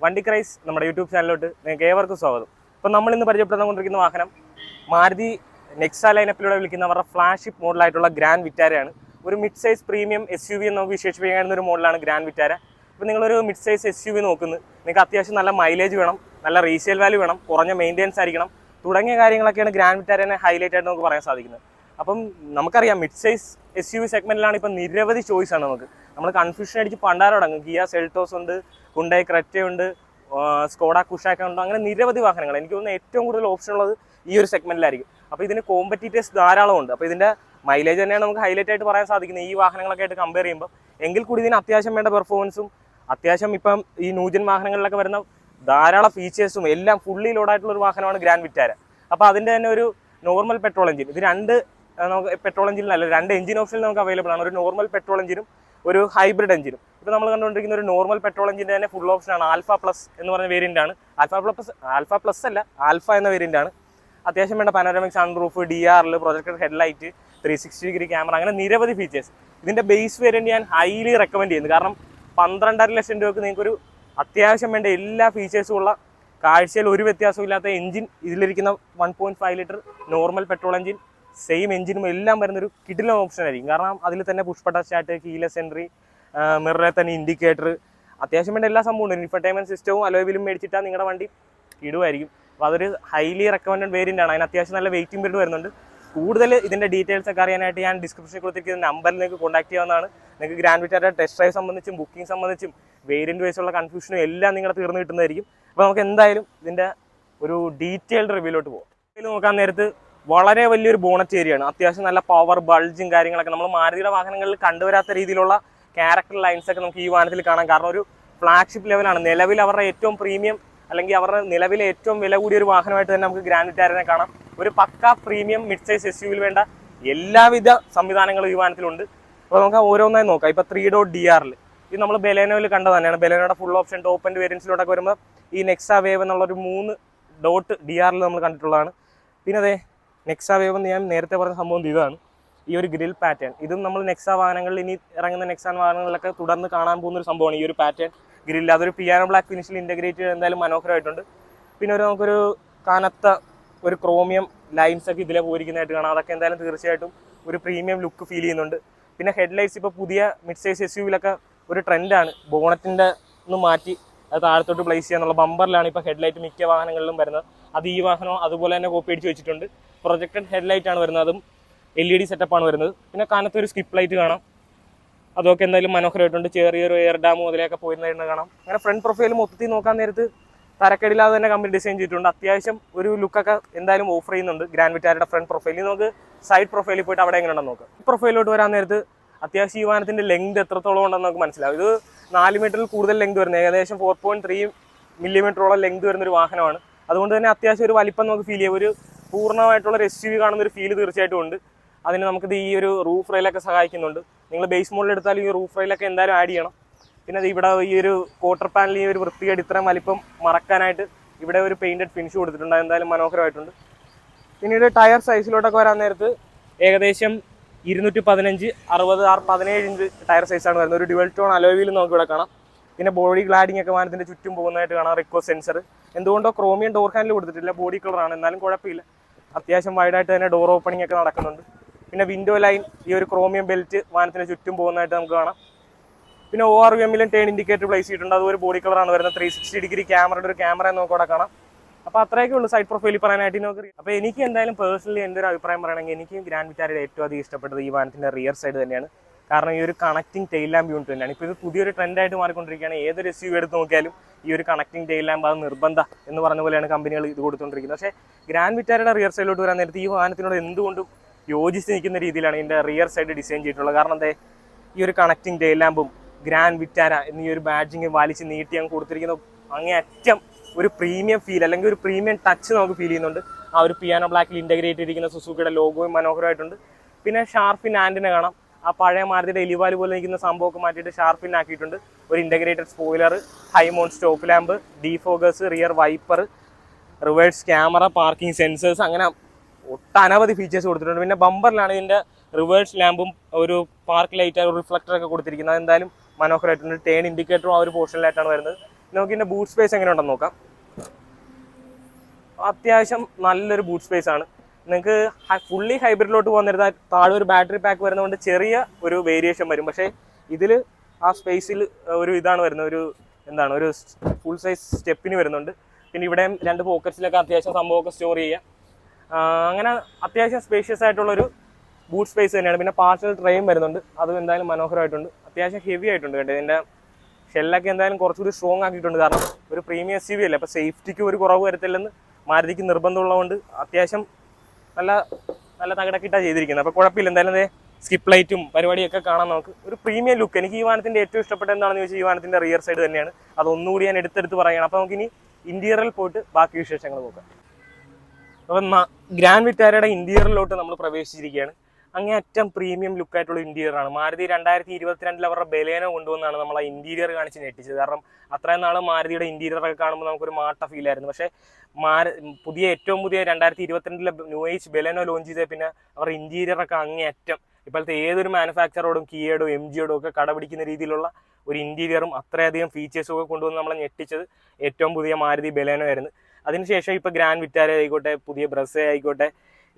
വണ്ടി ക്രൈസ് നമ്മുടെ യൂട്യൂബ് ചാനലിലോട്ട് നിങ്ങൾക്ക് ഏവർക്കും സ്വാഗതം. അപ്പോൾ നമ്മൾ ഇന്ന് പരിചയപ്പെടുത്തിക്കൊണ്ടിരിക്കുന്ന വാഹനം മാരുതി നെക്സ ലൈനപ്പിലൂടെ വിളിക്കുന്ന അവരുടെ ഫ്ലാഗ്ഷിപ്പ് മോഡലായിട്ടുള്ള ഗ്രാൻഡ് വിറ്റാരയാണ്. ഒരു മിഡ് സൈസ് പ്രീമിയം SUV എന്ന് നമുക്ക് വിശേഷിപ്പിക്കാവുന്ന ഒരു മോഡലാണ് ഗ്രാൻഡ് വിറ്റാര. അപ്പോൾ നിങ്ങളൊരു മിഡ് സൈസ് SUV നോക്കുന്നത്, നിങ്ങൾക്ക് അത്യാവശ്യം നല്ല മൈലേജ് വേണം, നല്ല റീസെയിൽ വാല്യൂ വേണം, കുറഞ്ഞ മെയിൻ്റെനൻസ് ആയിരിക്കണം, തുടങ്ങിയ കാര്യങ്ങളൊക്കെയാണ് ഗ്രാൻഡ് വിറ്റാരനെ ഹൈലൈറ്റ് ആയിട്ട് നമുക്ക് പറയാൻ സാധിക്കുന്നത്. അപ്പം നമുക്കറിയാം മിഡ് സൈസ് SUV സെഗ്മെൻറ്റിലാണ് ഇപ്പം നിരവധി ചോയ്സാണ്. നമ്മൾ കൺഫ്യൂഷൻ അടിച്ച് പണ്ടാരോടങ്ങും. കിയ സെൽട്ടോസ് ഉണ്ട്, ഹുണ്ടായി ക്രെറ്റ ഉണ്ട്, സ്കോഡ കുഷാക്ക ഉണ്ട്, അങ്ങനെ നിരവധി വാഹനങ്ങൾ. എനിക്ക് തോന്നുന്നു ഏറ്റവും കൂടുതൽ ഓപ്ഷൻ ഉള്ളത് ഈ ഒരു സെഗ്മെൻറ്റിലായിരിക്കും. അപ്പോൾ ഇതിന് കോമ്പറ്റീറ്റേഴ്സ് ധാരാളം ഉണ്ട്. അപ്പോൾ ഇതിൻ്റെ മൈലേജ് തന്നെയാണ് നമുക്ക് ഹൈലൈറ്റ് ആയിട്ട് പറയാൻ സാധിക്കുന്നത് ഈ വാഹനങ്ങളൊക്കെ ആയിട്ട് കമ്പയർ ചെയ്യുമ്പോൾ. എങ്കിൽ കൂടി ഇതിന് അത്യാവശ്യം വേണ്ട പെർഫോമൻസും അത്യാവശ്യം ഇപ്പം ഈ ന്യൂജൻ വാഹനങ്ങളിലൊക്കെ വരുന്ന ധാരാളം ഫീച്ചേഴ്സും എല്ലാം ഫുള്ളി ലോഡായിട്ടുള്ള ഒരു വാഹനമാണ് ഗ്രാൻഡ് വിറ്റാര. അപ്പോൾ അതിൻ്റെ തന്നെ ഒരു നോർമൽ പെട്രോൾ എഞ്ചിൻ, ഇത് രണ്ട് നമുക്ക് പെട്രോൾ എഞ്ചിനിലല്ല, രണ്ട് എഞ്ചിൻ ഓപ്ഷനിൽ നമുക്ക് അവൈലബിൾ ആണ്. ഒരു നോർമൽ പെട്രോൾ എഞ്ചിനും ഒരു ഹൈബ്രിഡ് എഞ്ചിനും. ഇപ്പോൾ നമ്മൾ കണ്ടുകൊണ്ടിരിക്കുന്ന ഒരു നോർമൽ പെട്രോൾ എഞ്ചിൻ്റെ തന്നെ ഫുൾ ഓപ്ഷനാണ് ആൽഫ പ്ലസ് എന്ന് പറഞ്ഞ വേരിയൻ്റ് ആണ്. ആൽഫ പ്ലസ് അല്ല, ആൽഫ എന്ന വേരിയൻ്റ് ആണ്. അത്യാവശ്യം വേണ്ട panoramic sunroof, DRL, projected headlight, 360 degree camera, അങ്ങനെ നിരവധി ഫീച്ചേഴ്സ്. ഇതിൻ്റെ ബേസ് വേരിയൻറ്റ് ഞാൻ ഹൈലി റെക്കമെൻഡ് ചെയ്യുന്നു. കാരണം 12.5 ലക്ഷം രൂപയ്ക്ക് നിങ്ങൾക്കൊരു അത്യാവശ്യം വേണ്ട എല്ലാ ഫീച്ചേഴ്സും ഉള്ള, കാഴ്ചയിൽ ഒരു വ്യത്യാസവും ഇല്ലാത്ത എഞ്ചിൻ, ഇതിലിരിക്കുന്ന 1.5 litre normal petrol engine, same എഞ്ചിനും എല്ലാം വരുന്നൊരു കിടിലൻ ഓപ്ഷൻ ആയിരിക്കും. കാരണം അതിൽ തന്നെ push button start, keyless entry, മിററിൽ തന്നെ ഇൻഡിക്കേറ്റർ, അത്യാവശ്യം വേണ്ട എല്ലാ സംഭവം ഉണ്ട്. ഇൻഫർടൈൻമെൻറ്റ് സിസ്റ്റവും അലോയ് വീലും മേടിച്ചിട്ടാൽ നിങ്ങളുടെ വണ്ടി ഇടുമായിരിക്കും. അപ്പോൾ അതൊരു ഹൈലി റെക്കമെൻഡഡ് വേരിയൻ്റ് ആണ്. അതിന് അത്യാവശ്യം നല്ല വെയിറ്റിംഗ് പീരീഡ് വരുന്നുണ്ട്. കൂടുതൽ ഇതിൻ്റെ ഡീറ്റെയിൽസ് ഒക്കെ അറിയാനായിട്ട് ഞാൻ ഡിസ്ക്രിപ്ഷനിൽ കൊടുത്തിരിക്കുന്ന നമ്പറിൽ നിങ്ങൾക്ക് കോൺടാക്ട് ചെയ്യാവുന്നതാണ്. നിങ്ങൾക്ക് ഗ്രാൻഡ് വിറ്റാര ടെസ്റ്റ് ഡ്രൈവ് സംബന്ധിച്ചും ബുക്കിംഗ് സംബന്ധിച്ചും വേരിയൻറ്റ് വൈസുള്ള കൺഫ്യൂഷനും എല്ലാം നിങ്ങളെ തീർന്നു കിട്ടുന്നതായിരിക്കും. അപ്പോൾ നമുക്ക് എന്തായാലും ഇതിൻ്റെ ഒരു ഡീറ്റെയിൽഡ് റിവ്യൂലോട്ട് പോകാം. ഇതിൽ നോക്കാൻ നേരത്ത് വളരെ വലിയൊരു ബോണറ്റ് ഏരിയയാണ്. അത്യാവശ്യം നല്ല പവർ ബൾജും കാര്യങ്ങളൊക്കെ നമ്മൾ മാരുതിയുടെ വാഹനങ്ങളിൽ കണ്ടുവരാത്ത രീതിയിലുള്ള ക്യാരക്ടർ ലൈൻസ് ഒക്കെ നമുക്ക് ഈ വാഹനത്തിൽ കാണാം. കാരണം ഒരു ഫ്ലാഗ്ഷിപ്പ് ലെവലാണ്. നിലവിൽ അവരുടെ ഏറ്റവും പ്രീമിയം അല്ലെങ്കിൽ അവരുടെ നിലവിലെ ഏറ്റവും വില കൂടിയ ഒരു വാഹനമായിട്ട് തന്നെ നമുക്ക് ഗ്രാൻഡ് വിറ്റാരനെ കാണാം. ഒരു പക്ക പ്രീമിയം മിഡ് സൈസ് SUV വേണ്ട എല്ലാവിധ സംവിധാനങ്ങളും ഈ വാഹനത്തിലുണ്ട്. അപ്പോൾ നമുക്ക് ഓരോന്നായി നോക്കാം. ഇപ്പോൾ 3.DRL ഇത് നമ്മൾ ബെലേനോയിൽ കണ്ടത് തന്നെയാണ്. ബെലേനോയുടെ ഫുൾ ഓപ്ഷൻ ടോപ്പ് ആൻഡ് വേരിയൻസിലോട്ടൊക്കെ വരുമ്പോൾ ഈ നെക്സ വേവ് എന്നുള്ളൊരു 3 DRL നമ്മൾ കണ്ടിട്ടുള്ളതാണ്. പിന്നെ അതെ നെക്സ വേവ് എന്ന് ഞാൻ നേരത്തെ പറഞ്ഞ സംഭവം ഇതാണ്, ഈ ഒരു ഗ്രിൽ പാറ്റേൺ. ഇതും നമ്മൾ നെക്സ വാഹനങ്ങളിൽ, ഇനി ഇറങ്ങുന്ന നെക്സാൻ വാഹനങ്ങളിലൊക്കെ തുടർന്ന് കാണാൻ പോകുന്ന ഒരു സംഭവമാണ് ഈ ഒരു പാറ്റേൺ ഗ്രില്ല്. അതൊരു പിയാനോ ബ്ലാക്ക് ഫിനിഷിൽ ഇൻ്റഗ്രേറ്റ് ചെയ്ത് എന്തായാലും മനോഹരമായിട്ടുണ്ട്. പിന്നെ നമുക്കൊരു കനത്ത ഒരു ക്രോമിയം ലൈൻസ് ഒക്കെ ഇതിലെ പോയിരിക്കുന്നതായിട്ട് കാണാം. അതൊക്കെ എന്തായാലും തീർച്ചയായിട്ടും ഒരു പ്രീമിയം ലുക്ക് ഫീൽ ചെയ്യുന്നുണ്ട്. പിന്നെ ഹെഡ്ലൈറ്റ്സ് ഇപ്പോൾ പുതിയ മിഡ് സൈസ് SUVയിലൊക്കെ ഒരു ട്രെൻഡാണ്. ബോണറ്റിൻ്റെ ഒന്ന് മാറ്റി അത് താഴത്തോട്ട് പ്ലേസ് ചെയ്യാന്നുള്ള ബമ്പറിലാണ് ഇപ്പോൾ ഹെഡ്ലൈറ്റ് മിക്ക വാഹനങ്ങളിലും വരുന്നത്. അത് ഈ വാഹനം അതുപോലെ തന്നെ കോപ്പി അടിച്ച് വെച്ചിട്ടുണ്ട്. പ്രൊജക്റ്റഡ് ഹെഡ്ലൈറ്റ് ആണ് വരുന്നത്, അതും LED സെറ്റപ്പാണ് വരുന്നത്. പിന്നെ കനത്തൊരു സ്കിപ്പ് ലൈറ്റ് കാണാം, അതൊക്കെ എന്തായാലും മനോഹരമായിട്ടുണ്ട്. ചെറിയൊരു എയർ ഡാം മുതലൊക്കെ പോയിരുന്നതായിട്ട് കാണാം. അങ്ങനെ ഫ്രണ്ട് പ്രൊഫൈൽ മൊത്തത്തിൽ നോക്കാൻ നേരത്ത് തരക്കേടില്ലാതെ തന്നെ കമ്പനി ഡിസൈൻ ചെയ്തിട്ടുണ്ട്. അത്യാവശ്യം ഒരു ലുക്കൊക്കെ എന്തായാലും ഓഫർ ചെയ്യുന്നുണ്ട് ഗ്രാൻഡ് വിറ്റാരയുടെ ഫ്രണ്ട് പ്രൊഫൈലിൽ. നമുക്ക് സൈഡ് പ്രൊഫൈലിൽ പോയിട്ട് അവിടെ എങ്ങനെയുണ്ടെന്ന് നോക്കാം. ഈ പ്രൊഫൈലോട്ട് വരാൻ നേരത്ത് അത്യാവശ്യം ഈ വാഹനത്തിൻ്റെ ലെങ്ത് എത്രത്തോളം ഉണ്ടെന്ന് നമുക്ക് മനസ്സിലാവും. ഇത് 4 മീറ്ററിൽ കൂടുതൽ ലെങ്ത് വരുന്നത്, ഏകദേശം 4.3 മില്ലിമീറ്ററോളം ലെങ്ത് വരുന്നൊരു വാഹനമാണ്. അതുകൊണ്ട് തന്നെ അത്യാവശ്യം ഒരു വലിപ്പം നമുക്ക് ഫീൽ ചെയ്യും. ഒരു പൂർണ്ണമായിട്ടുള്ളൊരു SUV കാണുന്നൊരു ഫീല് തീർച്ചയായിട്ടും ഉണ്ട്. അതിന് നമുക്കിത് ഈ ഒരു റൂഫ് റെയിലൊക്കെ സഹായിക്കുന്നുണ്ട്. നിങ്ങൾ ബേസ് മോഡൽ എടുത്താൽ ഈ റൂഫ് റെയിലൊക്കെ എന്തായാലും ആഡ് ചെയ്യണം. പിന്നെ അത് ഇവിടെ ഈ ഒരു ക്വാർട്ടർ പാനൽ, ഈ ഒരു വൃത്തികേട് ഇത്രയും വലിപ്പം മറക്കാനായിട്ട് ഇവിടെ ഒരു പെയിൻറ്റഡ് ഫിനിഷ് കൊടുത്തിട്ടുണ്ട്. എന്തായാലും മനോഹരമായിട്ടുണ്ട്. പിന്നീട് ടയർ സൈസിലോട്ടൊക്കെ വരാൻ നേരത്ത് ഏകദേശം 215, 60, 17 ഇഞ്ച് ടയർ സൈസാണ് വരുന്നത്. ഒരു ഡ്യുവൽ ടോൺ അലോയ് വീൽ നമുക്ക് ഇവിടെ കാണാം. പിന്നെ ബോഡി ഗ്ലാഡിംഗ് ഒക്കെ വാഹനത്തിൻ്റെ ചുറ്റും പോകുന്നതായിട്ട് കാണാം. റിക്കോ സെൻസർ, എന്തുകൊണ്ടോ ക്രോമിയം ഡോർ ഹാൻഡിൽ കൊടുത്തിട്ടില്ല, ബോഡി കളറാണ്, എന്നാലും കുഴപ്പമില്ല. അത്യാവശ്യം വൈഡായിട്ട് തന്നെ ഡോർ ഓപ്പണിംഗ് ഒക്കെ നടക്കുന്നുണ്ട്. പിന്നെ വിൻഡോ ലൈൻ, ഈ ഒരു ക്രോമിയം ബെൽറ്റ് വാഹനത്തിന് ചുറ്റും പോകുന്നതായിട്ട് നമുക്ക് കാണാം. പിന്നെ ORVMലും ടേൺ ഇൻഡിക്കേറ്റർ പ്ലേസ് ചെയ്തിട്ടുണ്ട്, അതൊരു ബോഡി കളറാണ് വരുന്നത്. 360 ഡിഗ്രി ക്യാമറയുടെ ഒരു ക്യാമറ നമുക്ക് അവിടെ കാണാം. അപ്പോൾ അത്രയൊക്കെ ഉള്ളൂ സൈഡ് പ്രൊഫൈലിൽ പറയാനായിട്ട് നമുക്ക്. അപ്പോൾ എനിക്ക് എന്തായാലും പേഴ്സണലി എൻ്റെ ഒരു അഭിപ്രായം പറയുകയാണെങ്കിൽ എനിക്ക് ഗ്രാൻഡ് വിറ്റാരയുടെ ഏറ്റവും അധികം ഇഷ്ടപ്പെട്ടത് ഈ വാഹനത്തിൻ്റെ റിയർ സൈഡ് തന്നെയാണ്. കാരണം ഈ ഒരു കണക്റ്റിംഗ് ടെയിൽ ലാമ്പ് യൂണിറ്റ് തന്നെയാണ്. ഇപ്പോൾ ഇത് പുതിയൊരു ട്രെൻഡായിട്ട് മാറിക്കൊണ്ടിരിക്കുകയാണ്. ഏതൊരു SUV എടുത്ത് നോക്കിയാലും ഈ ഒരു കണക്റ്റിംഗ് ടെയിൽ ലാമ്പ് അത് നിർബന്ധം എന്ന് പറഞ്ഞ പോലെയാണ് കമ്പനികൾ ഇത് കൊടുത്തുകൊണ്ടിരിക്കുന്നത്. പക്ഷേ ഗ്രാൻഡ് വിറ്റാരയുടെ റിയർ സൈഡിലോട്ട് വരാൻ നേരത്തെ ഈ വാഹനത്തിനോട് എന്തുകൊണ്ടും യോജിച്ച് നിൽക്കുന്ന രീതിയിലാണ് ഇതിൻ്റെ റിയർ സൈഡ് ഡിസൈൻ ചെയ്തിട്ടുള്ളത്. കാരണം എന്താ, ഈ ഒരു കണക്റ്റിംഗ് ടെയിൽ ലാമ്പും ഗ്രാൻഡ് വിറ്റാര എന്നീ ഒരു ബാഡ്ജിങ് വലിച്ച് നീട്ടി അങ്ങ് കൊടുത്തിരിക്കുന്ന അങ്ങേയറ്റം ഒരു പ്രീമിയം ഫീൽ, അല്ലെങ്കിൽ ഒരു പ്രീമിയം ടച്ച് നമുക്ക് ഫീൽ ചെയ്യുന്നുണ്ട്. ആ ഒരു പിയാനോ ബ്ലാക്കിൽ ഇൻ്റഗ്രേറ്റ് ചെയ്തിരിക്കുന്ന സുസുക്കിയുടെ ലോഗോയും മനോഹരമായിട്ടുണ്ട്. പിന്നെ ഷാർപ്പിൻ ആൻറ്റിനെ കാണാം. ആ പഴയ മാരുതിയുടെ എലിവാല് പോലെ നിൽക്കുന്ന സംഭവമൊക്കെ മാറ്റിയിട്ട് ഷാർപ്പിൻ ആക്കിയിട്ടുണ്ട്. ഒരു integrated spoiler, high mount stop lamp, defoggers, rear wiper, reverse camera, parking sensors, അങ്ങനെ ഒട്ടനവധി ഫീച്ചേഴ്സ് കൊടുത്തിട്ടുണ്ട്. പിന്നെ ബമ്പറിലാണ് ഇതിൻ്റെ റിവേഴ്സ് ലാമ്പും ഒരു പാർക്ക് ലൈറ്റ്, ഒരു റിഫ്ലക്ടറൊക്കെ കൊടുത്തിരിക്കുന്നത്. അതെന്തായാലും മനോഹരമായിട്ടുണ്ട്. ടേൺ ഇൻഡിക്കേറ്ററും ആ ഒരു പോർഷനിലായിട്ടാണ് വരുന്നത്. നമുക്ക് ഇതിൻ്റെ ബൂട്ട് സ്പേസ് എങ്ങനെയുണ്ടെന്ന് നോക്കാം. അത്യാവശ്യം നല്ലൊരു ബൂട്ട് സ്പേസ് ആണ്. നിങ്ങൾക്ക് ഫുള്ളി ഹൈബ്രിഡിലോട്ട് പോകുന്നിരുന്ന താഴെ ഒരു ബാറ്ററി പാക്ക് വരുന്നതുകൊണ്ട് ചെറിയ ഒരു വേരിയേഷൻ വരും. പക്ഷേ ഇതിൽ ആ സ്പേസിൽ ഒരു ഇതാണ് വരുന്നത്, ഒരു ഫുൾ സൈസ് സ്റ്റെപ്പിന് വരുന്നുണ്ട്. പിന്നെ ഇവിടെയും 2 പോക്കറ്റ്സിലൊക്കെ അത്യാവശ്യം സംഭവമൊക്കെ സ്റ്റോർ ചെയ്യുക. അങ്ങനെ അത്യാവശ്യം സ്പേഷ്യസ് ആയിട്ടുള്ളൊരു ബൂട്ട് സ്പേസ് തന്നെയാണ്. പിന്നെ പാർസൽ ട്രെയും വരുന്നുണ്ട്, അതും എന്തായാലും മനോഹരമായിട്ടുണ്ട്. അത്യാവശ്യം ഹെവി ആയിട്ടുണ്ട് കേട്ടോ. ഇതിൻ്റെ ഷെല്ലൊക്കെ എന്തായാലും കുറച്ചുകൂടി സ്ട്രോങ് ആക്കിയിട്ടുണ്ട്. കാരണം ഒരു പ്രീമിയം SUV അല്ലേ, അപ്പോൾ സേഫ്റ്റിക്ക് ഒരു കുറവ് വരത്തില്ലെന്ന് മാരുതിക്ക് നിർബന്ധമുള്ളതുകൊണ്ട് അത്യാവശ്യം നല്ല തകടക്കിട്ടാണ് ചെയ്തിരിക്കുന്നത്. അപ്പോൾ കുഴപ്പമില്ല. എന്തായാലും സ്കിപ്പ് ലൈറ്റും പരിപാടിയൊക്കെ കാണാൻ നമുക്ക് ഒരു പ്രീമിയം ലുക്ക്. എനിക്ക് ഈ വാഹനത്തിൻ്റെ ഏറ്റവും ഇഷ്ടപ്പെട്ട എന്താണെന്ന് ചോദിച്ചാൽ ഈ വാഹനത്തിൻ്റെ റിയർ സൈഡ് തന്നെയാണ്. അതൊന്നുകൂടി ഞാൻ എടുത്തെടുത്ത് പറയുകയാണ്. അപ്പോൾ നമുക്കിനി ഇന്റീരിയറിൽ പോയിട്ട് ബാക്കി വിശേഷങ്ങൾ നോക്കാം. അപ്പം ഗ്രാൻഡ് വിറ്റാരയുടെ ഇന്റീരിയറിലോട്ട് നമ്മൾ പ്രവേശിച്ചിരിക്കുകയാണ്. അങ്ങേയറ്റം പ്രീമിയം ലുക്കായിട്ടുള്ള ഇന്റീരിയറാണ്. മാരുതി 2022 അവരുടെ ബലേനോ കൊണ്ടുവന്നാണ് നമ്മൾ ആ ഇന്റീരിയർ കാണിച്ച് ഞെട്ടിച്ചത്. കാരണം അത്രയും നാൾ മാരുതിയുടെ ഇന്റീരിയറൊക്കെ കാണുമ്പോൾ നമുക്കൊരു മാട്ട ഫീൽ ആയിരുന്നു. പക്ഷേ ഏറ്റവും പുതിയ 2022 ന്യൂ ഏജ് ബലേനോ ലോഞ്ച് ചെയ്ത പിന്നെ അവരുടെ ഇന്റീരിയറൊക്കെ അങ്ങേയറ്റം ഇപ്പോഴത്തെ ഏതൊരു മാനുഫാക്ചറോടും കിയയോടും MGയോടും ഒക്കെ കടപിടിക്കുന്ന രീതിയിലുള്ള ഒരു ഇന്റീരിയറും അത്രയധികം ഫീച്ചേഴ്സും ഒക്കെ കൊണ്ടുവന്ന് നമ്മളെ ഞെട്ടിച്ചത് ഏറ്റവും പുതിയ മാരുതി ബലേനോ ആയിരുന്നു. അതിനുശേഷം ഇപ്പോൾ ഗ്രാൻഡ് വിറ്റാര ആയിക്കോട്ടെ, പുതിയ ബ്രസ്സേ ആയിക്കോട്ടെ,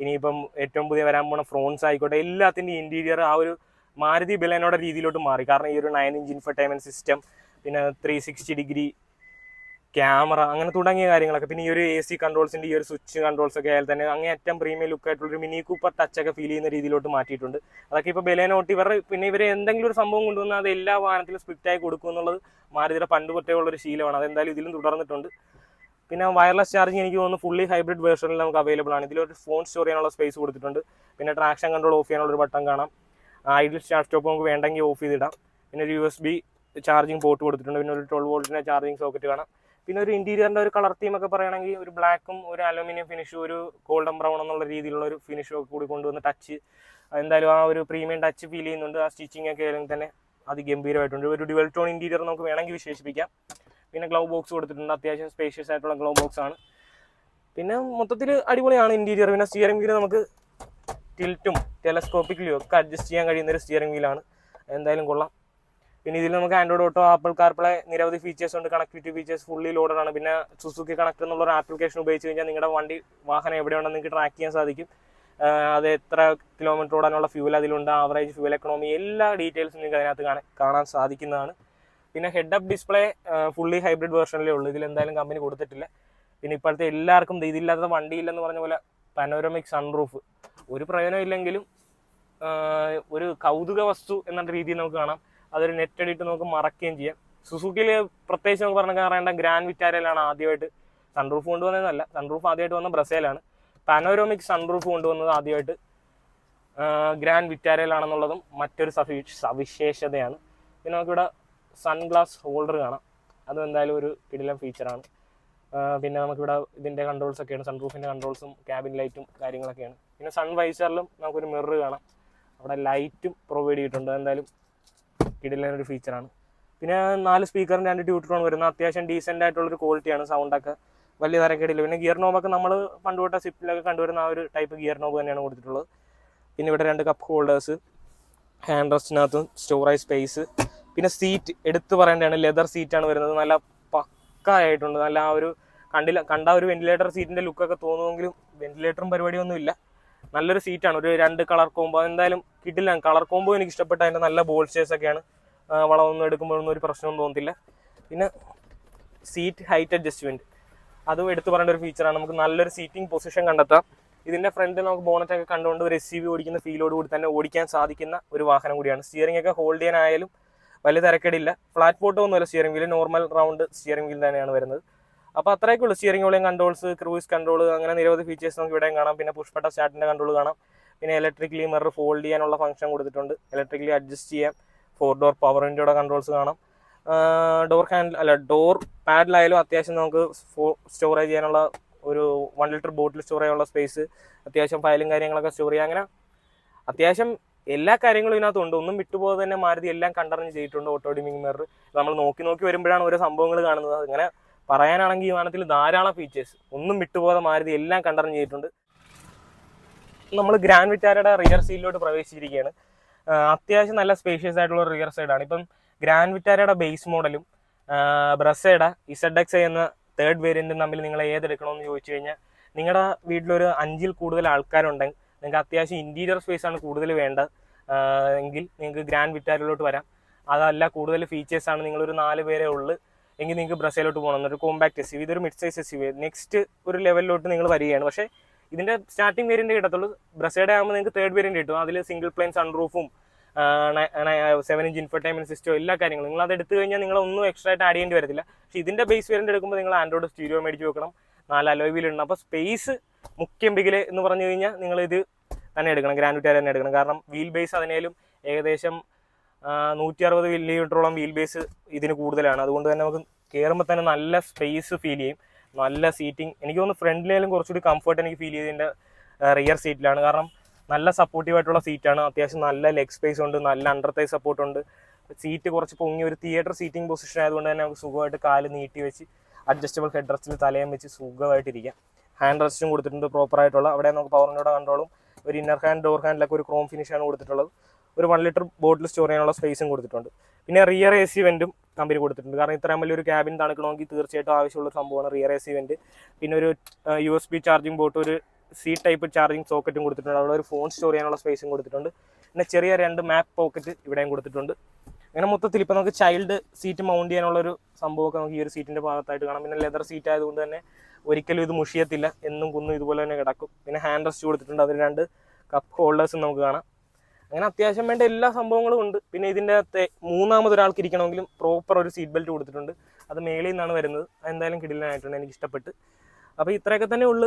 ഇനിയിപ്പം ഏറ്റവും പുതിയ വരാൻ പോണ ഫ്രോൺസ് ആയിക്കോട്ടെ, എല്ലാത്തിൻ്റെ ഇന്റീരിയർ ആ ഒരു മാരുതി ബലേനോയുടെ രീതിയിലോട്ട് മാറി. കാരണം ഈ ഒരു 9-inch ഇൻഫർടൈൻമെന്റ് സിസ്റ്റം, പിന്നെ 360 ഡിഗ്രി ക്യാമറ, അങ്ങനെ തുടങ്ങിയ കാര്യങ്ങളൊക്കെ, പിന്നെ ഈ ഒരു AC കൺട്രോൾസിൻ്റെ ഈ ഒരു സ്വിച്ച് കൺട്രോൾസ് ഒക്കെ ആയാൽ തന്നെ അങ്ങേയറ്റം പ്രീമിയം ലുക്കായിട്ടുള്ളൊരു മിനി കൂപ്പർ ടച്ചൊക്കെ ഫീൽ ചെയ്യുന്ന രീതിയിലോട്ട് മാറ്റിയിട്ടുണ്ട്. അതൊക്കെ ഇപ്പോൾ ബലേനോട്ട് ഇവർ എന്തെങ്കിലും ഒരു സംഭവം കൊണ്ടുവന്നാൽ അത് എല്ലാ വാഹനത്തിലും സ്പ്ലിറ്റായി കൊടുക്കും എന്നുള്ളത് മാരുതിയുടെ പണ്ട് തൊട്ടേ ഉള്ളൊരു ശീലമാണ്. അതെന്തായാലും ഇതിലും തുടർന്നിട്ടുണ്ട്. പിന്നെ വയർലെസ് ചാർജിങ് എനിക്ക് തോന്നുന്നു ഫുള്ളി ഹൈബ്രിഡ് വേർഷനിൽ നമുക്ക് അവൈലബിൾ ആണ്. ഇതിലൊരു ഫോൺ സ്റ്റോർ ചെയ്യാനുള്ള സ്പേസ് കൊടുത്തിട്ടുണ്ട്. പിന്നെ ട്രാക്ഷൻ കൺട്രോൾ ഓഫ് ചെയ്യാനുള്ള ഒരു ബട്ടൺ കാണാം. ഐഡിൽ സ്റ്റാർട്ട് സ്റ്റോപ്പ് നമുക്ക് വേണ്ടെങ്കിൽ ഓഫ് ചെയ്തിടാം. പിന്നെ ഒരു USB ചാർജിങ് പോർട്ട് കൊടുത്തിട്ടുണ്ട്. പിന്നെ ഒരു 12 വോൾട്ടിൻ്റെ ചാർജിങ് സോക്കറ്റ് കാണാം. പിന്നെ ഒരു ഇന്റീരിയറിൻ്റെ ഒരു കളർ തീം ഒക്കെ പറയുകയാണെങ്കിൽ ഒരു ബ്ലാക്കും ഒരു അലുമിനിയം ഫിനിഷും ഒരു ഗോൾഡൻ ബ്രൗൺ എന്നുള്ള രീതിയിലുള്ള ഒരു ഫിനിഷും ഒക്കെ കൂടി കൊണ്ടുവന്ന് ടച്ച് എന്തായാലും ആ ഒരു പ്രീമിയം ടച്ച് ഫീൽ ചെയ്യുന്നുണ്ട്. ആ സ്റ്റിച്ചിങ് ഒക്കെ ആയാലും തന്നെ അതിഗംഭീരമായിട്ടുണ്ട്. ഒരു ഡ്യുവൽ ടോൺ ഇന്റീരിയർ നമുക്ക് വേണമെങ്കിൽ വിശേഷിപ്പിക്കാം. പിന്നെ ഗ്ലൗ ബോക്സ് കൊടുത്തിട്ടുണ്ട്. അത്യാവശ്യം സ്പേഷ്യസ് ആയിട്ടുള്ള ഗ്ലൗ ബോക്സ് ആണ്. പിന്നെ മൊത്തത്തിൽ അടിപൊളിയാണ് ഇന്റീരിയർ. പിന്നെ സ്റ്റിയറിംഗ് വീല് നമുക്ക് ടിൽറ്റും ടെലസ്കോപ്പിക്കലും ഒക്കെ അഡ്ജസ്റ്റ് ചെയ്യാൻ കഴിയുന്ന ഒരു സ്റ്റിയറിംഗ് വീലാണ്. എന്തായാലും കൊള്ളാം. പിന്നെ ഇതിൽ നമുക്ക് ആൻഡ്രോയിഡ് ഓട്ടോ, ആപ്പിൾ കാർപ്ലേ, നിരവധി ഫീച്ചേഴ്സ് ഉണ്ട്. കണക്ടിവിറ്റി ഫീച്ചേഴ്സ് ഫുള്ളി ലോഡഡ് ആണ്. പിന്നെ സുസുക്കി കണക്ട് എന്നുള്ള ഒരു ആപ്ലിക്കേഷൻ ഉപയോഗിച്ച് കഴിഞ്ഞാൽ നിങ്ങളുടെ വാഹനം എവിടെയുണ്ടെന്ന് നിങ്ങൾക്ക് ട്രാക്ക് ചെയ്യാൻ സാധിക്കും. അത് എത്ര കിലോമീറ്റർ ഓടാനുള്ള ഫ്യൂൽ അതിലുണ്ട്, ആവറേജ് ഫ്യൂൽ എക്കണോമി, എല്ലാ ഡീറ്റെയിൽസും നിങ്ങൾക്ക് അതിനകത്ത് കാണാൻ സാധിക്കുന്നതാണ്. പിന്നെ head up display fully hybrid വേർഷനിലേ ഉള്ളൂ. ഇതിൽ എന്തായാലും കമ്പനി കൊടുത്തിട്ടില്ല. പിന്നെ ഇപ്പോഴത്തെ എല്ലാവർക്കും ഇതില്ലാത്ത വണ്ടിയില്ലെന്ന് പറഞ്ഞ പോലെ പനോരമിക് സൺറൂഫ് ഒരു പ്രയോജനം ഇല്ലെങ്കിലും ഒരു കൗതുക വസ്തു എന്ന രീതിയിൽ നമുക്ക് കാണാം. അതൊരു നെറ്റ് അടിയിട്ട് നമുക്ക് മറക്കുകയും ചെയ്യാം. സുസുക്കിയിൽ പ്രത്യേകിച്ച് നമുക്ക് പറയേണ്ട ഗ്രാൻഡ് വിറ്റാരയിലാണ് ആദ്യമായിട്ട് സൺറൂഫ് കൊണ്ടുവന്നതല്ല, സൺറൂഫ് ആദ്യമായിട്ട് വന്ന ബ്രസേലാണ്. പാനോരമിക് സൺറൂഫ് കൊണ്ടുവന്നത് ആദ്യമായിട്ട് ഗ്രാൻഡ് വിറ്റാരയിലാണെന്നുള്ളതും മറ്റൊരു സവിശേഷതയാണ്. പിന്നെ നമുക്കിവിടെ സൺഗ്ലാസ് ഹോൾഡർ കാണാം. അതും എന്തായാലും ഒരു കിടിലൻ ഫീച്ചറാണ്. പിന്നെ നമുക്കിവിടെ ഇതിൻ്റെ കൺട്രോൾസ് ഒക്കെയാണ്, സൺറൂഫിൻ്റെ കൺട്രോൾസും ക്യാബിൻ ലൈറ്റും കാര്യങ്ങളൊക്കെയാണ്. പിന്നെ സൺ വൈസറിലും നമുക്കൊരു മിറർ കാണാം. അവിടെ ലൈറ്റും പ്രൊവൈഡ് ചെയ്തിട്ടുണ്ട്. എന്തായാലും കിടിലൻ ഒരു ഫീച്ചറാണ്. പിന്നെ 4 സ്പീക്കറും 2 ട്യൂട്ടോൺ വരുന്ന അത്യാവശ്യം ഡീസൻ്റ് ആയിട്ടുള്ളൊരു ക്വാളിറ്റിയാണ്. സൗണ്ടൊക്കെ വലിയ തരക്കേടില്ല. പിന്നെ ഗിയർ നോബൊക്കെ നമ്മൾ പണ്ട് തൊട്ട സിപ്പിലൊക്കെ കണ്ടുവരുന്ന ആ ഒരു ടൈപ്പ് ഗിയർ നോബ് തന്നെയാണ് കൊടുത്തിട്ടുള്ളത്. പിന്നെ ഇവിടെ 2 കപ്പ് ഹോൾഡേഴ്സ്, ഹാൻഡ് റെസ്റ്റിനകത്ത് സ്റ്റോറേജ് സ്പേസ്. പിന്നെ സീറ്റ് എടുത്ത് പറയേണ്ടതാണ്, ലെതർ സീറ്റാണ് വരുന്നത്. നല്ല പക്കായിട്ടുണ്ട്. നല്ല ആ ഒരു കണ്ട ഒരു വെന്റിലേറ്റർ സീറ്റിൻ്റെ ലുക്കൊക്കെ തോന്നുമെങ്കിലും വെന്റിലേറ്ററും പരിപാടിയൊന്നും ഇല്ല. നല്ലൊരു സീറ്റാണ്. ഒരു 2 കളർ കോംബോ എന്തായാലും കിട്ടില്ല. കളർ കോംബോ എനിക്ക് ഇഷ്ടപ്പെട്ട. അതിൻ്റെ നല്ല ബോൾസ്റ്റേഴ്സ് ഒക്കെയാണ്. വളമൊന്നും എടുക്കുമ്പോഴൊന്നും ഒരു പ്രശ്നമൊന്നും തോന്നത്തില്ല. പിന്നെ സീറ്റ് ഹൈറ്റ് അഡ്ജസ്റ്റ്മെൻറ്റ് അതും എടുത്ത് പറയേണ്ട ഒരു ഫീച്ചറാണ്. നമുക്ക് നല്ലൊരു സീറ്റിംഗ് പൊസിഷൻ കണ്ടെത്താം. ഇതിൻ്റെ ഫ്രണ്ട് നമുക്ക് ബോണറ്റൊക്കെ കണ്ടുകൊണ്ട് ഒരു SUV ഓടിക്കുന്ന ഫീലോട് കൂടി തന്നെ ഓടിക്കാൻ സാധിക്കുന്ന ഒരു വാഹനം കൂടിയാണ്. സ്റ്റിയറിംഗ് ഒക്കെ ഹോൾഡ് ചെയ്യാനായാലും വലിയ തിരക്കേടില്ല. ഫ്ലാറ്റ് ഫോട്ടോ ഒന്നുമല്ല steering wheel, normal round steering wheel തന്നെയാണ് വരുന്നത്. അപ്പോൾ അത്രയൊക്കെ ഉള്ളൂ. Steering volume controls, cruise control, അങ്ങനെ നിരവധി ഫീച്ചേഴ്സ് നമുക്ക് ഇവിടെയും കാണാം. പിന്നെ പുഷ് ബട്ടൺ സ്റ്റാർട്ടിൻ്റെ കൺട്രോൾ കാണാം. പിന്നെ ഇലക്ട്രിക്കലി മിറർ ഫോൾഡ് ചെയ്യാനുള്ള ഫംഗ്ഷൻ കൊടുത്തിട്ടുണ്ട്. ഇലക്ട്രിക്കലി അഡ്ജസ്റ്റ് ചെയ്യാം. 4 ഡോർ പവർ വിൻഡോയുടെ കൺട്രോൾസ് കാണാം. ഡോർ പാഡിലായാലും അത്യാവശ്യം നമുക്ക് സ്റ്റോറേജ് ചെയ്യാനുള്ള ഒരു 1 ലിറ്റർ ബോട്ടിൽ സ്റ്റോർ ചെയ്യാനുള്ള സ്പേസ്, അത്യാവശ്യം ഫയലും കാര്യങ്ങളൊക്കെ സ്റ്റോർ ചെയ്യാം. അങ്ങനെ അത്യാവശ്യം എല്ലാ കാര്യങ്ങളും ഇതിനകത്തുണ്ട്. ഒന്നും വിട്ടുപോകാതെ തന്നെ മാരുതി എല്ലാം കണ്ടറിഞ്ഞ് ചെയ്തിട്ടുണ്ട്. ഓട്ടോ ഡിമിംഗ് മിറർ നമ്മൾ നോക്കി വരുമ്പോഴാണ് ഓരോ സംഭവങ്ങൾ കാണുന്നത്. അങ്ങനെ പറയാനാണെങ്കിൽ ഈ വാഹനത്തിൽ ധാരാളം ഫീച്ചേഴ്സ് ഒന്നും വിട്ടുപോകാതെ മാരുതി എല്ലാം കണ്ടറിഞ്ഞ് ചെയ്തിട്ടുണ്ട്. നമ്മൾ ഗ്രാൻഡ് വിറ്റാരയുടെ റിയർ സീറ്റിലോട്ട് പ്രവേശിച്ചിരിക്കുകയാണ്. അത്യാവശ്യം നല്ല സ്പേഷ്യസ് ആയിട്ടുള്ള റിയർ സൈഡാണ്. ഇപ്പം ഗ്രാൻഡ് വിറ്റാരയുടെ ബേസ് മോഡലും ബ്രസയുടെ ZX എന്ന തേർഡ് വേരിയൻറ്റും തമ്മിൽ നിങ്ങൾ ഏതെടുക്കണമെന്ന് ചോദിച്ചു കഴിഞ്ഞാൽ, നിങ്ങളുടെ വീട്ടിലൊരു 5-ൽ കൂടുതൽ ആൾക്കാരുണ്ടെങ്കിൽ നിങ്ങൾക്ക് അത്യാവശ്യം ഇൻറ്റീരിയർ സ്പേസാണ് കൂടുതൽ വേണ്ടത് എങ്കിൽ നിങ്ങൾക്ക് ഗ്രാൻഡ് വിറ്റാരയിലോട്ട് വരാം. അതല്ല കൂടുതൽ ഫീച്ചേഴ്സാണ്, നിങ്ങളൊരു 4 പേരേ ഉള്ളൂ എങ്കിൽ നിങ്ങൾക്ക് ബ്രസയിലോട്ട് പോകണം. ഒരു കോമ്പാക്ട് SUV, ഇതൊരു മിഡ് സൈസ് SUV. നെക്സ്റ്റ് ഒരു ലെവലിലോട്ട് നിങ്ങൾ വരികയാണ്. പക്ഷേ ഇതിൻ്റെ സ്റ്റാർട്ടിംഗ് വേരിയൻറ്റ് കിട്ടത്തുള്ളൂ. ബ്രസയുടെ ആകുമ്പോൾ നിങ്ങൾക്ക് തേർഡ് വേരിയൻറ്റ് കിട്ടും. അതിൽ സിംഗിൾ പ്ലെയിൻ സൺറൂഫും 7-inch ഇൻഫർടൈൻമെൻറ്റ് സിസ്റ്റം എല്ലാ കാര്യങ്ങളും നിങ്ങൾ അത് എടുത്തു കഴിഞ്ഞാൽ നിങ്ങളൊന്നും എക്സ്ട്രാ ആയിട്ട് ആഡ് ചെയ്യേണ്ടി വരത്തില്ല. പക്ഷേ ഇതിൻ്റെ ബേസ് വേരിയൻറ്റ് എടുക്കുമ്പോൾ നിങ്ങൾ ആൻഡ്രോയിഡ് സ്റ്റീരിയോ മേടിച്ച് വെക്കണം. 4 അലോയ് വീൽ ഉണ്ട്. അപ്പോൾ സ്പേസ് മുഖ്യം ബിഗിൽ എന്ന് പറഞ്ഞു കഴിഞ്ഞാൽ നിങ്ങളിത് തന്നെ എടുക്കണം, ഗ്രാൻഡ് വിറ്റാര തന്നെ എടുക്കണം. കാരണം വീൽ ബേസ് അതിനേലും ഏകദേശം 160 മില്ലിമീറ്ററോളം വീൽ ബേസ് ഇതിന് കൂടുതലാണ്. അതുകൊണ്ട് തന്നെ നമുക്ക് കയറുമ്പോൾ തന്നെ നല്ല സ്പേസ് ഫീൽ ചെയ്യും, നല്ല സീറ്റിംഗ്. എനിക്ക് തോന്നുന്നു ഫ്രണ്ടിലേലും കുറച്ചുകൂടി കംഫർട്ട് എനിക്ക് ഫീൽ ചെയ്തതിൻ്റെ റിയർ സീറ്റിലാണ്. കാരണം നല്ല സപ്പോർട്ടീവായിട്ടുള്ള സീറ്റാണ്, അത്യാവശ്യം നല്ല ലെഗ് സ്പേസ് ഉണ്ട്, നല്ല അണ്ടർ തൈ സപ്പോർട്ട് ഉണ്ട്. സീറ്റ് കുറച്ച് പൊങ്ങി ഒരു തിയേറ്റർ സീറ്റിംഗ് പൊസിഷൻ ആയതുകൊണ്ട് തന്നെ നമുക്ക് സുഖമായിട്ട് കാല് നീട്ടി വെച്ച് അഡ്ജസ്റ്റബിൾ ഹെഡ് റെസ്റ്റിൽ തലയും വെച്ച് സുഖമായിട്ടിരിക്കാം. ഹാൻഡ് റെസ്റ്റും കൊടുത്തിട്ടുണ്ട് പ്രോപ്പറായിട്ടുള്ള. അവിടെ നമുക്ക് പവറിനോട് കൺട്രോളും ഒരു ഇന്നർ ഹാൻഡ് ഡോർ ഹാൻഡിലൊക്കെ ഒരു ക്രോം ഫിനിഷാണ് കൊടുത്തിട്ടുള്ളത്. ഒരു 1 ലിറ്റർ ബോട്ടിൽ സ്റ്റോർ ചെയ്യാനുള്ള സ്പേസും കൊടുത്തിട്ടുണ്ട്. പിന്നെ റിയർ AC വെൻറ്റും കമ്പനി കൊടുത്തിട്ടുണ്ട്. കാരണം ഇത്രയും വലിയൊരു ക്യാബിൻ തണുക്കണമെങ്കിൽ തീർച്ചയായിട്ടും ആവശ്യമുള്ള സംഭവമാണ് റിയർ AC വെൻറ്റ്. പിന്നെ ഒരു USB ചാർജിങ് പോർട്ട്, ഒരു ടൈപ്പ് ചാർജിങ് സോക്കറ്റും കൊടുത്തിട്ടുണ്ട്. അവിടെ ഒരു ഫോൺ സ്റ്റോർ ചെയ്യാനുള്ള സ്പേസും കൊടുത്തിട്ടുണ്ട്. പിന്നെ ചെറിയ 2 മാപ്പ് പോക്കറ്റ് ഇവിടെയും കൊടുത്തിട്ടുണ്ട്. അങ്ങനെ മൊത്തത്തിൽ ഇപ്പോൾ നമുക്ക് ചൈൽഡ് സീറ്റ് മൗണ്ട് ചെയ്യാനുള്ള ഒരു സംഭവമൊക്കെ നമുക്ക് ഈ ഒരു സീറ്റിൻ്റെ ഭാഗത്തായിട്ട് കാണാം. പിന്നെ ലെതർ സീറ്റ് ആയതുകൊണ്ട് തന്നെ ഒരിക്കലും ഇത് മുഷിയത്തില്ല, എന്നും കുന്നും ഇതുപോലെ തന്നെ കിടക്കും. പിന്നെ ഹാൻഡ് റെസ്റ്റ് കൊടുത്തിട്ടുണ്ട്, അതിൽ 2 കപ്പ് ഹോൾഡേഴ്സും നമുക്ക് കാണാം. അങ്ങനെ അത്യാവശ്യം വേണ്ട എല്ലാ സംഭവങ്ങളും ഉണ്ട്. പിന്നെ ഇതിൻ്റെ അകത്തെ മൂന്നാമതൊരാൾക്ക് ഇരിക്കണമെങ്കിലും പ്രോപ്പർ ഒരു സീറ്റ് ബെൽറ്റ് കൊടുത്തിട്ടുണ്ട്. അത് മേളിൽ നിന്നാണ് വരുന്നത്. അതെന്തായാലും കിടിലനായിട്ടുണ്ട്, എനിക്ക് ഇഷ്ടപ്പെട്ട്. അപ്പോൾ ഇത്രയൊക്കെ തന്നെ ഉള്ളു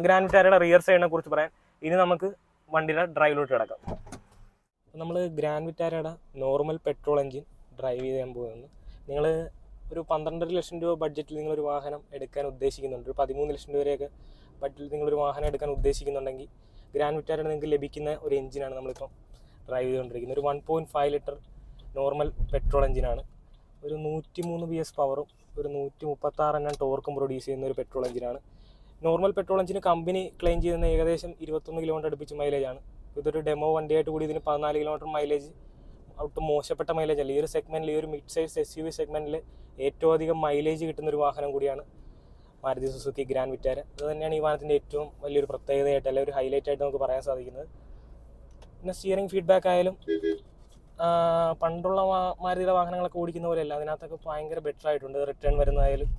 ഗ്രാൻഡ് വിറ്റാരയുടെ റിയർ സൈഡിനെ കുറിച്ച് പറയാൻ. ഇനി നമുക്ക് വണ്ടിയുടെ ഡ്രൈവിലോട്ട് കിടക്കാം. നമ്മൾ ഗ്രാൻഡ് വിറ്റാരയുടെ നോർമൽ പെട്രോൾ എഞ്ചിൻ ഡ്രൈവ് ചെയ്യാൻ പോകുന്നു. നിങ്ങൾ ഒരു 12 ലക്ഷം രൂപ ബഡ്ജറ്റിൽ നിങ്ങളൊരു വാഹനം എടുക്കാൻ ഉദ്ദേശിക്കുന്നുണ്ട്, ഒരു 13 ലക്ഷം രൂപയൊക്കെ ബഡ്ജറ്റിൽ നിങ്ങളൊരു വാഹനം എടുക്കാൻ ഉദ്ദേശിക്കുന്നുണ്ടെങ്കിൽ ഗ്രാൻഡ് വിറ്റാരയുടെ നിങ്ങൾക്ക് ലഭിക്കുന്ന ഒരു എഞ്ചിനാണ് നമ്മളിപ്പം ഡ്രൈവ് ചെയ്തുകൊണ്ടിരിക്കുന്നത്. ഒരു 1.5 ലിറ്റർ നോർമൽ പെട്രോൾ എഞ്ചിനാണ്. ഒരു 103 PS പവറും ഒരു 136 Nm ടോർക്കും പ്രൊഡ്യൂസ് ചെയ്യുന്ന ഒരു പെട്രോൾ എഞ്ചിനാണ്. നോർമൽ പെട്രോൾ എഞ്ചിന് കമ്പനി ക്ലെയിം ചെയ്യുന്ന ഏകദേശം 21 കിലോമീറ്റർ അടുപ്പിച്ച് മൈലേജാണ്. ഇതൊരു ഡെമോ വണ്ടിയായിട്ട് കൂടി ഇതിന് 14 കിലോമീറ്റർ മൈലേജ്, ഒട്ടും മോശപ്പെട്ട മൈലേജ് അല്ല. ഈ ഒരു സെഗ്മെൻറ്റിൽ, ഈ ഒരു മിഡ് സൈസ് SUV സെഗ്മെൻറ്റിൽ ഏറ്റവും അധികം മൈലേജ് കിട്ടുന്നൊരു വാഹനം കൂടിയാണ് മാരുതി സുസുക്കി ഗ്രാൻഡ് വിറ്റാര. അത് തന്നെയാണ് ഈ വാഹനത്തിൻ്റെ ഏറ്റവും വലിയൊരു പ്രത്യേകതയായിട്ട്, അല്ലെങ്കിൽ ഒരു ഹൈലൈറ്റ് ആയിട്ട് നമുക്ക് പറയാൻ സാധിക്കുന്നത്. പിന്നെ സ്റ്റിയറിംഗ് ഫീഡ്ബാക്ക് ആയാലും പണ്ടുള്ള മാരുതിയുടെ വാഹനങ്ങളൊക്കെ ഓടിക്കുന്ന പോലെയല്ല, അതിനകത്തൊക്കെ ഭയങ്കര ബെറ്റർ ആയിട്ടുണ്ട്. റിട്ടേൺ വരുന്നതായാലും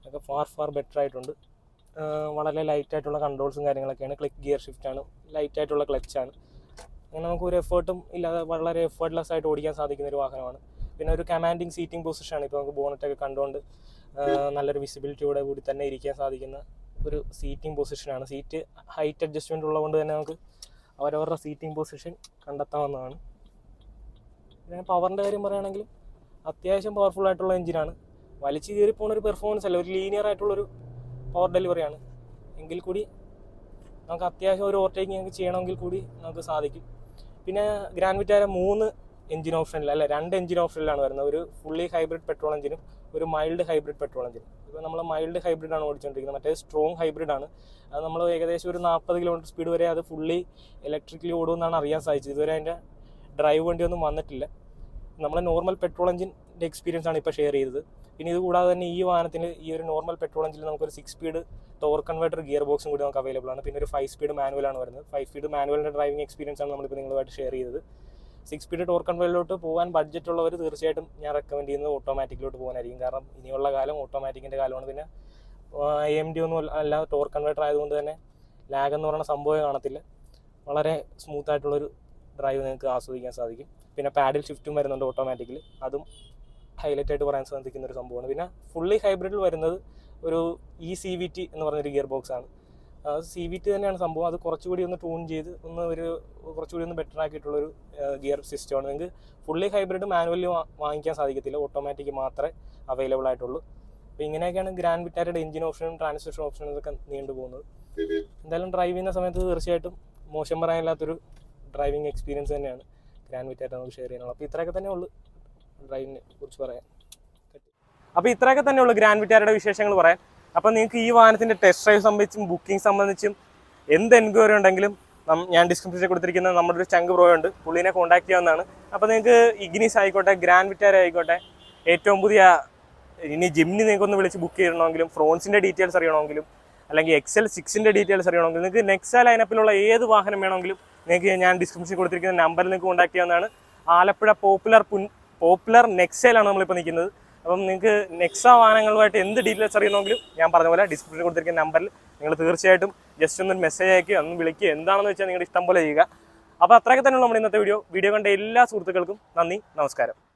ഒക്കെ ഫാർ ബെറ്റർ ആയിട്ടുണ്ട്. വളരെ ലൈറ്റായിട്ടുള്ള കൺട്രോൾസും കാര്യങ്ങളൊക്കെയാണ്. ക്ലിക്ക് ഗിയർ ഷിഫ്റ്റാണ്, ലൈറ്റായിട്ടുള്ള ക്ലച്ചാണ്. അങ്ങനെ നമുക്ക് ഒരു എഫേർട്ടും ഇല്ലാതെ വളരെ എഫേർട്ട്ലെസ് ആയിട്ട് ഓടിക്കാൻ സാധിക്കുന്ന ഒരു വാഹനമാണ്. പിന്നെ ഒരു കമാൻഡിങ് സീറ്റിംഗ് പൊസിഷനാണ്. ഇപ്പോൾ നമുക്ക് ബോണറ്റൊക്കെ കണ്ടുകൊണ്ട് നല്ലൊരു വിസിബിലിറ്റിയോടെ കൂടി തന്നെ ഇരിക്കാൻ സാധിക്കുന്ന ഒരു സീറ്റിംഗ് പൊസിഷനാണ്. സീറ്റ് ഹൈറ്റ് അഡ്ജസ്റ്റ്മെൻറ്റ് ഉള്ളതുകൊണ്ട് തന്നെ നമുക്ക് അവരവരുടെ സീറ്റിംഗ് പൊസിഷൻ കണ്ടെത്താവുന്നതാണ്. പിന്നെ പവറിൻ്റെ കാര്യം പറയുകയാണെങ്കിൽ അത്യാവശ്യം പവർഫുൾ ആയിട്ടുള്ള എഞ്ചിനാണ്. വലിച്ചു കയറി പോകുന്ന ഒരു പെർഫോമൻസ് അല്ല, ഒരു ലീനിയർ ആയിട്ടുള്ളൊരു പവർ ഡെലിവറിയാണ്. എങ്കിൽ കൂടി നമുക്ക് അത്യാവശ്യം ഒരു ഓവർടേക്കിംഗ് നമുക്ക് ചെയ്യണമെങ്കിൽ കൂടി നമുക്ക് സാധിക്കും. പിന്നെ ഗ്രാൻഡ് വിറ്റാര 3 എഞ്ചിൻ ഓപ്ഷനിൽ, അല്ല 2 എഞ്ചിൻ ഓപ്ഷനിലാണ് വരുന്നത്. ഒരു ഫുള്ളി ഹൈബ്രിഡ് പെട്രോൾ എഞ്ചിനും ഒരു മൈൽഡ് ഹൈബ്രിഡ് പെട്രോൾ എഞ്ചിനും. ഇപ്പോൾ നമ്മൾ മൈൽഡ് ഹൈബ്രിഡാണ് ഓടിച്ചുകൊണ്ടിരിക്കുന്നത്, മറ്റേ സ്ട്രോങ് ഹൈബ്രിഡാണ്. അത് നമ്മൾ ഏകദേശം ഒരു 40 കിലോമീറ്റർ സ്പീഡ് വരെ അത് ഫുള്ളി ഇലക്ട്രിക്കലി ഓടുമെന്നാണ് അറിയാൻ സാധിച്ചത്. ഇതുവരെ അതിൻ്റെ ഡ്രൈവ് വണ്ടിയൊന്നും വന്നിട്ടില്ല. നമ്മൾ നോർമൽ പെട്രോൾ എഞ്ചിൻ്റെ എക്സ്പീരിയൻസ് ആണ് ഇപ്പോൾ ഷെയർ ചെയ്തത്. പിന്നെ ഇത് കൂടാതെ തന്നെ ഈ വാഹനത്തിന് ഈ ഒരു നോർമൽ പെട്രോൾ എഞ്ചിൽ നമുക്കൊരു 6 സ്പീഡ് ടോർക്ക് കൺവേർട്ടർ ഗിയർ ബോക്സും കൂടി നമുക്ക് അവൈലബിൾ ആണ്. പിന്നെ ഒരു 5 സ്പീഡ് മാനുവലാണ് വരുന്നത്. 5 സ്പീഡ് മാനുവലിൻ്റെ ഡ്രൈവിംഗ് എക്സ്പീരിയൻസ് ആണ് നമ്മളിപ്പോൾ നിങ്ങളുമായിട്ട് ഷെയർ ചെയ്തത്. 6 സ്പീഡ് ടോർക്ക് കൺവേർട്ടറിലോട്ട് പോകാൻ ബഡ്ജറ്റ് ഉള്ളവർ തീർച്ചയായിട്ടും ഞാൻ റെക്കമെൻഡ് ചെയ്യുന്നത് ഓട്ടോമാറ്റിക്കിലോട്ട് പോകാനായിരിക്കും. കാരണം ഇനിയുള്ള കാലം ഓട്ടോമാറ്റിക്കിൻ്റെ കാലമാണ്. പിന്നെ AMD ഒന്നും അല്ല, ടോർക്ക് കൺവേർട്ടർ ആയതുകൊണ്ട് തന്നെ ലാഗ് എന്ന് പറയുന്ന സംഭവം കാണത്തില്ല. വളരെ സ്മൂത്തായിട്ടുള്ളൊരു ഡ്രൈവ് നിങ്ങൾക്ക് ആസ്വദിക്കാൻ സാധിക്കും. പിന്നെ പാഡിൽ ഷിഫ്റ്റും വരുന്നുണ്ട് ഓട്ടോമാറ്റിക്കലി, അതും ഹൈലൈറ്റ് ആയിട്ട് പറയാൻ സാധിക്കുന്ന ഒരു സംഭവമാണ്. പിന്നെ ഫുള്ളി ഹൈബ്രിഡിൽ വരുന്നത് ഒരു CVT എന്ന് പറഞ്ഞൊരു ഗിയർ ബോക്സ് ആണ്. CVT തന്നെയാണ് സംഭവം. അത് കുറച്ചുകൂടി ഒന്ന് ട്യൂൺ ചെയ്ത് കുറച്ചുകൂടി ഒന്ന് ബെറ്റർ ആക്കിയിട്ടുള്ളൊരു ഗിയർ സിസ്റ്റമാണ്. നിങ്ങൾക്ക് ഫുള്ളി ഹൈബ്രിഡ് മാനുവലി വാങ്ങിക്കാൻ സാധിക്കത്തില്ല, ഓട്ടോമാറ്റിക് മാത്രമേ അവൈലബിൾ ആയിട്ടുള്ളൂ. അപ്പോൾ ഇങ്ങനെയൊക്കെയാണ് ഗ്രാൻഡ് വിറ്റാരയുടെ എഞ്ചിൻ ഓപ്ഷനും ട്രാൻസ്മിഷൻ ഓപ്ഷനും ഇതൊക്കെ നീണ്ടു പോകുന്നത്. എന്തായാലും ഡ്രൈവ് ചെയ്യുന്ന സമയത്ത് തീർച്ചയായിട്ടും മോശം പറയാനില്ലാത്തൊരു ഡ്രൈവിംഗ് എക്സ്പീരിയൻസ് തന്നെയാണ് ഗ്രാൻഡ് വിറ്റാര നമുക്ക് ഷെയർ ചെയ്യാനുള്ളത്. അപ്പോൾ ഇത്രയൊക്കെ തന്നെ ഉള്ളൂ ഡ്രൈവിനെ കുറിച്ച് പറയാൻ. അപ്പോൾ ഇത്രയൊക്കെ തന്നെ ഉള്ളൂ ഗ്രാൻഡ് വിറ്റാരയുടെ വിശേഷങ്ങൾ പറയാൻ. അപ്പോൾ നിങ്ങൾക്ക് ഈ വാഹനത്തിൻ്റെ ടെസ്റ്റ് ഡ്രൈവ് സംബന്ധിച്ചും ബുക്കിംഗ് സംബന്ധിച്ചും എന്ത് എൻക്വയറി ഉണ്ടെങ്കിലും ഞാൻ ഡിസ്ക്രിപ്ഷനിൽ കൊടുത്തിരിക്കുന്ന നമ്മുടെ ഒരു ചങ്ക് ബ്രോ ഉണ്ട്, പുള്ളിനെ കോൺടാക്ട് ചെയ്യാവുന്നതാണ്. അപ്പോൾ നിങ്ങൾക്ക് ഇഗ്നിസ് ആയിക്കോട്ടെ, ഗ്രാൻഡ് വിറ്റാര ആയിക്കോട്ടെ, ഏറ്റവും പുതിയ ഇനി ജിമ്മിന് നിങ്ങൾക്ക് ഒന്ന് വിളിച്ച് ബുക്ക് ചെയ്യണമെങ്കിലും ഫ്രോൺസിൻ്റെ ഡീറ്റെയിൽസ് അറിയണമെങ്കിലും അല്ലെങ്കിൽ XL6ൻ്റെ ഡീറ്റെയിൽസ് അറിയണമെങ്കിലും നിങ്ങൾക്ക് നെക്സ ലൈനപ്പിലുള്ള ഏത് വാഹനം വേണമെങ്കിലും നിങ്ങൾക്ക് ഞാൻ ഡിസ്ക്രിപ്ഷനിൽ കൊടുത്തിരിക്കുന്ന നമ്പറിൽ നിങ്ങൾക്ക് കോൺടാക്ട് ചെയ്യാവുന്നതാണ്. ആലപ്പുഴ പോപ്പുലർ നെക്സയിലാണ് നമ്മളിപ്പോൾ നിൽക്കുന്നത്. അപ്പം നിങ്ങൾക്ക് നെക്സ വാഹനങ്ങളുമായിട്ട് എന്ത് ഡീറ്റെയിൽസ് അറിയണമെങ്കിലും ഞാൻ പറഞ്ഞ പോലെ ഡിസ്ക്രിപ്ഷനിൽ കൊടുത്തിരിക്കുന്ന നമ്പറിൽ നിങ്ങൾ തീർച്ചയായിട്ടും ജസ്റ്റ് ഒന്ന് മെസ്സേജ് അയക്കുക, ഒന്ന് വിളിക്കുക, എന്താണെന്ന് വെച്ചാൽ നിങ്ങളുടെ ഇഷ്ടം പോലെ ചെയ്യുക. അപ്പോൾ അത്രയൊക്കെ തന്നെയുള്ള നമ്മുടെ ഇന്നത്തെ വീഡിയോ കണ്ട എല്ലാ സുഹൃത്തുക്കൾക്കും നന്ദി, നമസ്കാരം.